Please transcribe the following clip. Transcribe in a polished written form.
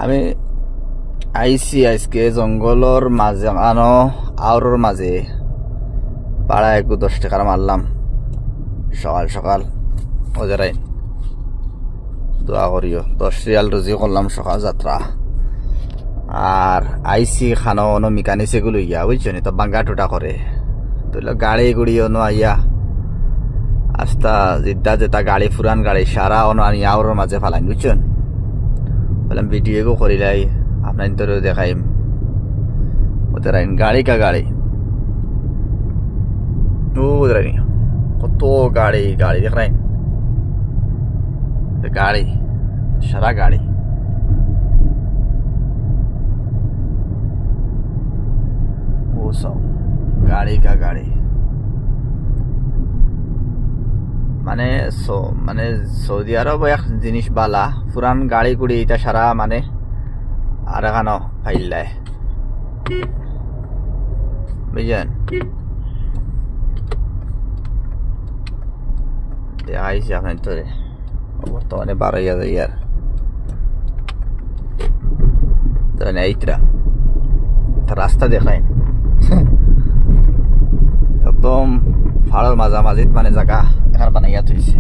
আমি আইসি আজকে জঙ্গলর মাঝে আনো আওরর মাঝে পাড়া একটু 10 টাকার মারলাম সকাল সকাল ওজরাই দোয়া করিও 10 রিয়াল রুজি করলাম সকাল যাত্রা। আর আইসি খানো অনো মিকানি সেগুলো ইয়া বুঝছো নি তো বাঙ্গা টুটা করে তো গাড়ি গুড়ি অনো আইয়া আস্তা জিদ্দা যেটা গাড়ি ফুরান গাড়ি সারা অনো আনি আওরর মাঝে ফালাইন বুঝছেন বললাম ভিডিও করিলাই আপনার তোর দেখাইম ওদের গাড়ি কা গাড়ি ওদের কত গাড়ি গাড়ি দেখাই গাড়ি সারা গাড়ি ও সব গাড়ি কা গাড়ি মানে মানে সৌদি আরব এক জিনিস বালা পুরান গাড়ি গুড়ি এটা সারা মানে আর এখানো ফাইল্লায় বুঝলেন দেখাইছি আপনার তোরে বর্তমানে 12,000 ধরেন এইটা রাস্তা দেখায় একদম ফাড়ার মাঝামাঝিত মানে জায়গা এখানে বানাইয়া থইছে।